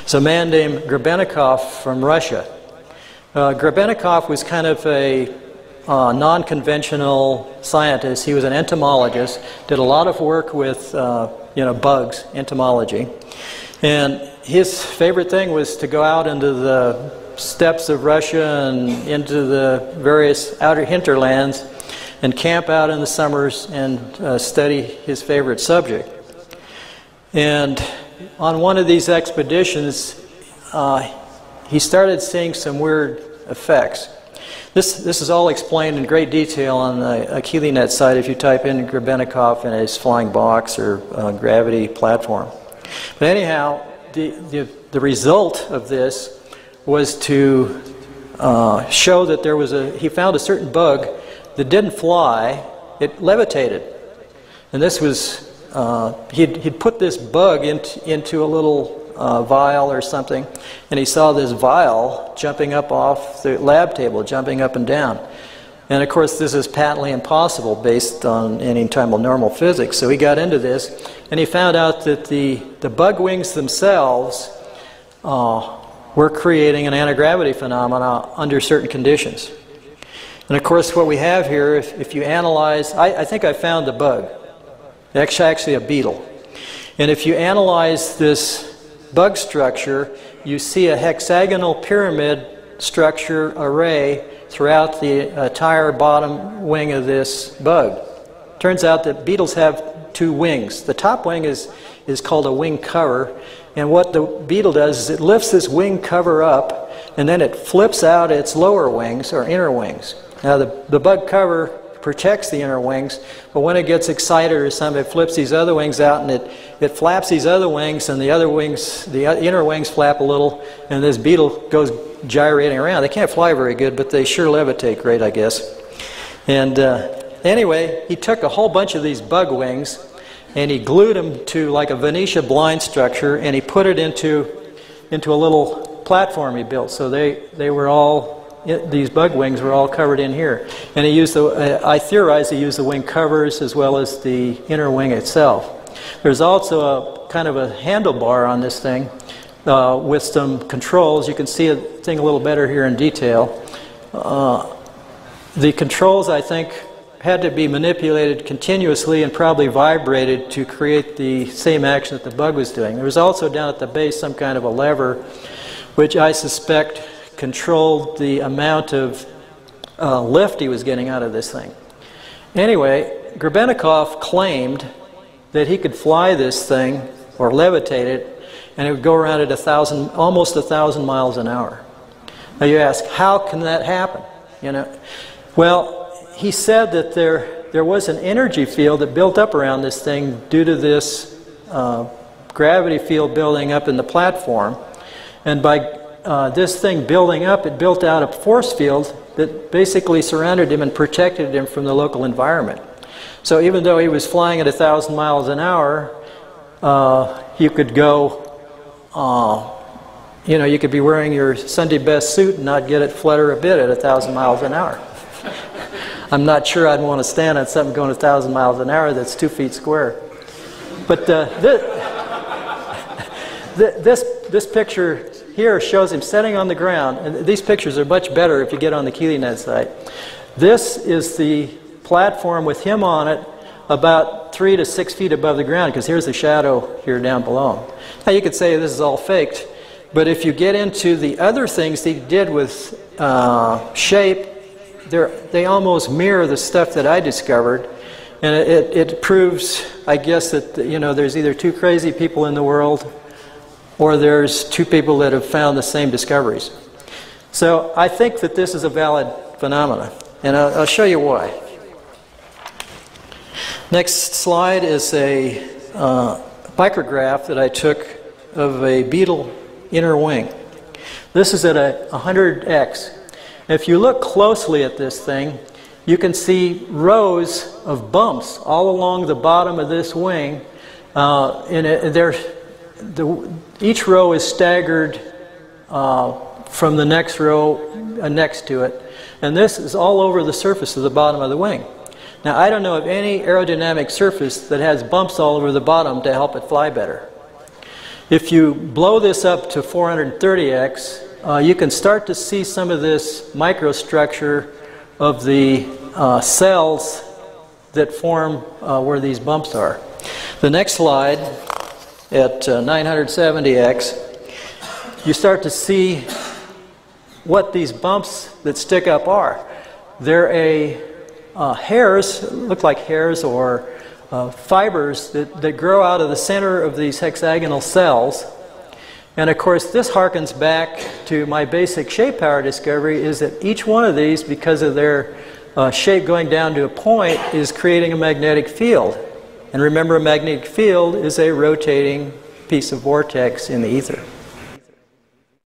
It's a man named Grebbennikov from Russia. Grebbennikov was kind of a non-conventional scientist. He was an entomologist, did a lot of work with bugs, entomology. And his favorite thing was to go out into the steppes of Russia and into the various outer hinterlands and camp out in the summers and study his favorite subject. And on one of these expeditions, he started seeing some weird effects. This is all explained in great detail on the Achillenet site if you type in Grebbennikov and his flying box or gravity platform. But anyhow, the result of this was to show that there was he found a certain bug that didn't fly, it levitated. And this was, he'd put this bug into a little vial or something, and he saw this vial jumping up off the lab table, jumping up and down. And of course this is patently impossible based on any type of normal physics. So he got into this, and he found out that the bug wings themselves were creating an anti-gravity phenomena under certain conditions. And of course what we have here, if you analyze, I think I found the bug. It's actually a beetle. And if you analyze this bug structure, you see a hexagonal pyramid structure array throughout the entire bottom wing of this bug. Turns out that beetles have two wings. The top wing is called a wing cover, and what the beetle does is it lifts this wing cover up and then it flips out its lower wings or inner wings. Now the bug cover protects the inner wings, but when it gets excited or something, it flips these other wings out and it flaps these other wings, and the other wings, the inner wings flap a little, and this beetle goes gyrating around. They can't fly very good, but they sure levitate great, I guess. And anyway, he took a whole bunch of these bug wings and he glued them to like a Venetia blind structure, and he put it into a little platform he built. So they were all, these bug wings were all covered in here. And he used I theorize he used the wing covers as well as the inner wing itself. There's also a kind of a handlebar on this thing with some controls. You can see the thing a little better here in detail. The controls, I think, had to be manipulated continuously and probably vibrated to create the same action that the bug was doing. There was also down at the base some kind of a lever which I suspect controlled the amount of lift he was getting out of this thing. Anyway, Grebbennikov claimed that he could fly this thing or levitate it, and it would go around at almost 1,000 miles an hour. Now you ask, how can that happen? Well, he said that there was an energy field that built up around this thing due to this gravity field building up in the platform, and by this thing building up, it built out a force field that basically surrounded him and protected him from the local environment. So even though he was flying at 1,000 miles an hour, you could go, you could be wearing your Sunday best suit and not get it flutter a bit at 1,000 miles an hour. I'm not sure I'd want to stand on something going 1,000 miles an hour that's 2 feet square. But this picture here shows him sitting on the ground, and these pictures are much better if you get on the Achillenet site. This is the platform with him on it about 3 to 6 feet above the ground, because here's the shadow here down below. Now you could say this is all faked, but if you get into the other things he did with shape, they almost mirror the stuff that I discovered, and it proves, I guess, that there's either two crazy people in the world or there's two people that have found the same discoveries. So I think that this is a valid phenomenon, and I'll show you why. Next slide is a micrograph that I took of a beetle inner wing. This is at 100x. If you look closely at this thing, you can see rows of bumps all along the bottom of this wing, each row is staggered from the next row next to it, and this is all over the surface of the bottom of the wing. Now I don't know of any aerodynamic surface that has bumps all over the bottom to help it fly better. If you blow this up to 430x, you can start to see some of this microstructure of the cells that form where these bumps are. The next slide, at 970x, you start to see what these bumps that stick up are. They're hairs, look like hairs or fibers that grow out of the center of these hexagonal cells. And of course, this harkens back to my basic shape power discovery, is that each one of these, because of their shape going down to a point, is creating a magnetic field. And remember, a magnetic field is a rotating piece of vortex in the ether.